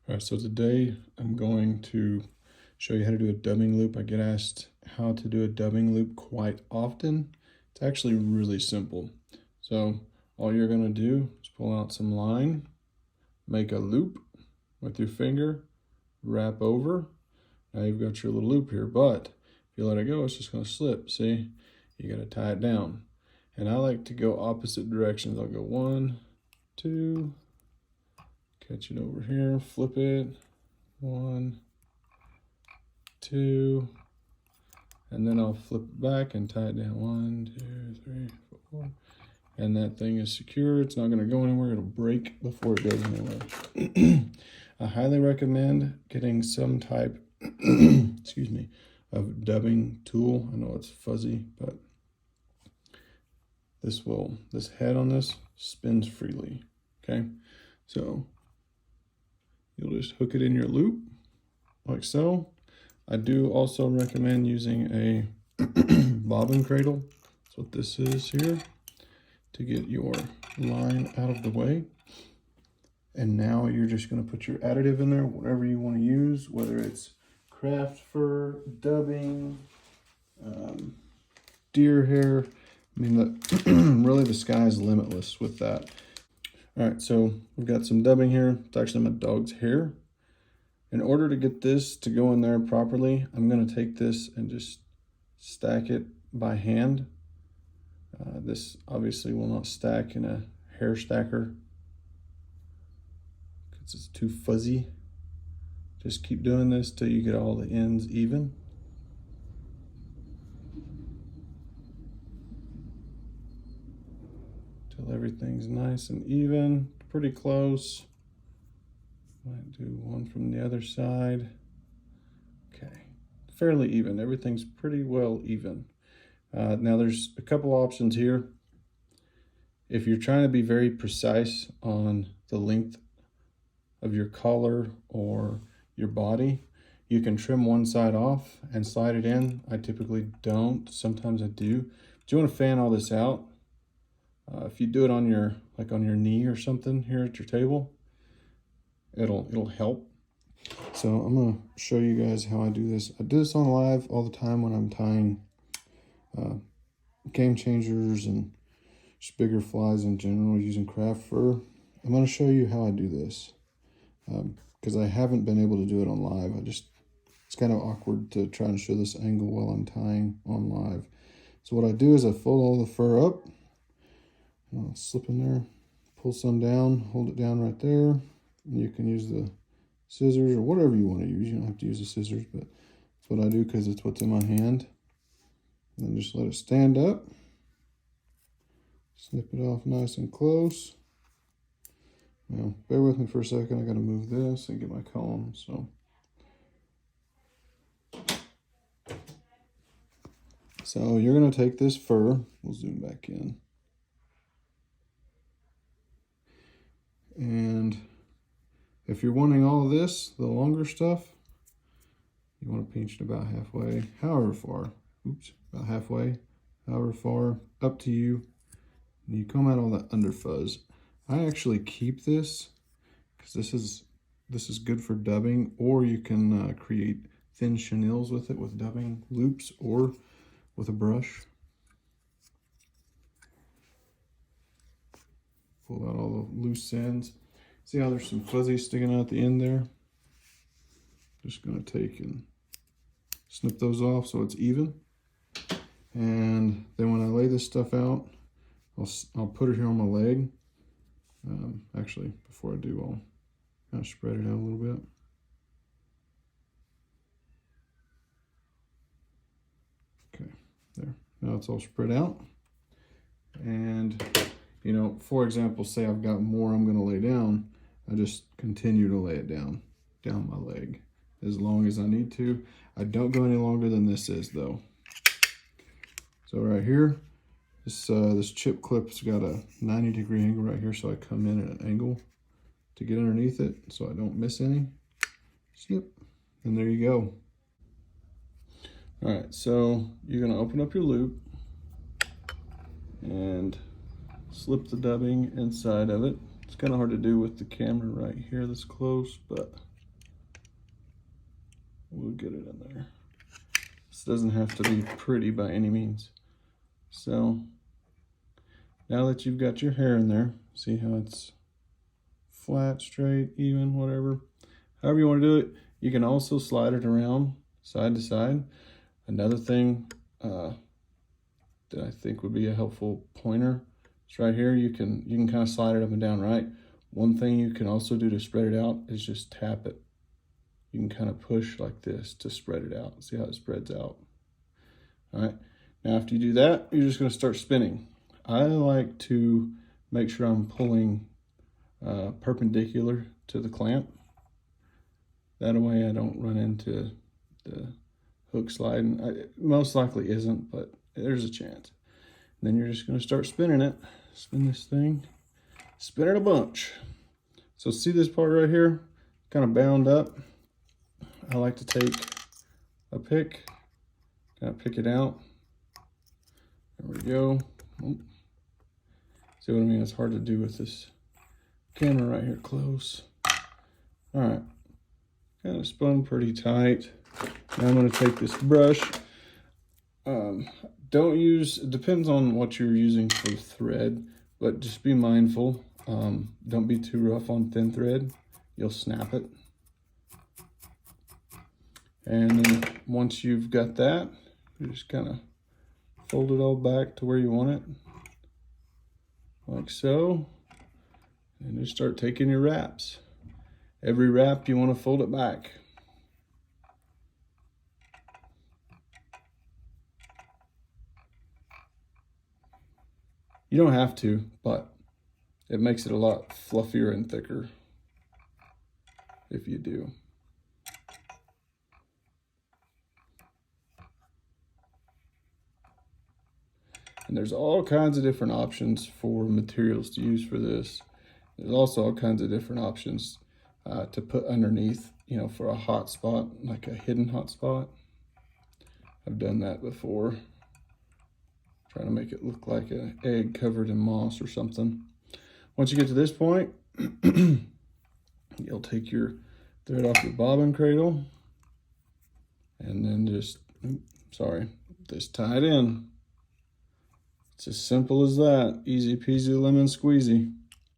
All right, so today I'm going to show you how to do a dubbing loop. I get asked how to do a dubbing loop quite often. It's actually really simple. So all you're gonna do is pull out some line, make a loop with your finger, wrap over. Now you've got your little loop here, but if you let it go, it's just gonna slip. See, you gotta tie it down. And I like to go opposite directions. I'll go 1, 2, catch it over here, flip it, 1, 2, and then I'll flip it back and tie it down. 1, 2, 3, 4, and that thing is secure. It's not going to go anywhere. It'll break before it goes anywhere. I highly recommend getting some type, excuse me, of dubbing tool. I know it's fuzzy, but this head on this spins freely. Okay, so you'll just hook it in your loop like so. I do also recommend using a bobbin cradle. That's what this is here, to get your line out of the way. And now you're just going to put your additive in there, whatever you want to use, whether it's craft fur, dubbing, deer hair. I mean, really the sky's limitless with that. All right, so we've got some dubbing here. It's actually my dog's hair. In order to get this to go in there properly, I'm going to take this and just stack it by hand. This obviously will not stack in a hair stacker because it's too fuzzy. Just keep doing this till you get all the ends even. Till everything's nice and even, pretty close. Might do one from the other side. Okay, fairly even. Everything's pretty well even. Now there's a couple options here. If you're trying to be very precise on the length of your collar or your body, you can trim one side off and slide it in. I typically don't. Sometimes I do. But you want to fan all this out. If you do it on your knee or something here at your table, it'll help. So I'm gonna show you guys how I do this. I do this on live all the time when I'm tying game changers and just bigger flies in general using craft fur. I'm gonna show you how I do this because I haven't been able to do it on live. It's kind of awkward to try and show this angle while I'm tying on live. So what I do is I fold all the fur up, I'll slip in there, pull some down, hold it down right there. You can use the scissors or whatever you want to use. You don't have to use the scissors, but that's what I do because it's what's in my hand. And then just let it stand up. Snip it off nice and close. Now, bear with me for a second. I got to move this and get my comb. So you're going to take this fur. We'll zoom back in. And if you're wanting all of this, the longer stuff, you want to pinch it about halfway, however far, about halfway, however far, up to you. And you comb out all that under fuzz. I actually keep this because this is good for dubbing, or you can create thin chenilles with it with dubbing loops or with a brush. Pull out all the loose ends. See how there's some fuzzy sticking out at the end there? Just gonna take and snip those off so it's even. And then when I lay this stuff out, I'll put it here on my leg. Actually, before I do, I'll kind of spread it out a little bit. Okay, there. Now it's all spread out. And, you know, for example, say I've got more I'm gonna lay down. I just continue to lay it down my leg as long as I need to. I don't go any longer than this is though. So right here, this chip clip's got a 90-degree angle right here, so I come in at an angle to get underneath it so I don't miss any. Snip, and there you go. All right, so you're gonna open up your loop and slip the dubbing inside of it. It's kind of hard to do with the camera right here this close, but we'll get it in there. This doesn't have to be pretty by any means. So now that you've got your hair in there, see how it's flat, straight, even, whatever. However you want to do it. You can also slide it around side to side. Another thing that I think would be a helpful pointer is right here. You can kind of slide it up and down, right? One thing you can also do to spread it out is just tap it. You can kind of push like this to spread it out. See how it spreads out. All right. Now after you do that, you're just going to start spinning. I like to make sure I'm pulling perpendicular to the clamp. That way I don't run into the hook sliding. It most likely isn't, but there's a chance. And then you're just going to start spinning it. Spin this thing. Spin it a bunch. So see this part right here? Kind of bound up. I like to take a pick, kind of pick it out. There we go. Oh. See what I mean? It's hard to do with this camera right here close. All right. Kind of spun pretty tight. Now I'm going to take this brush. Don't use, it depends on what you're using for the thread, but just be mindful. Don't be too rough on thin thread. You'll snap it. And then once you've got that, you just kind of fold it all back to where you want it. Like so. And just start taking your wraps. Every wrap you want to fold it back. You don't have to, but it makes it a lot fluffier and thicker if you do. And there's all kinds of different options for materials to use for this. There's also all kinds of different options to put underneath, you know, for a hot spot, like a hidden hot spot. I've done that before. Trying to make it look like an egg covered in moss or something. Once you get to this point, you'll take your thread off your bobbin cradle and then just tie it in. It's as simple as that. Easy peasy lemon squeezy.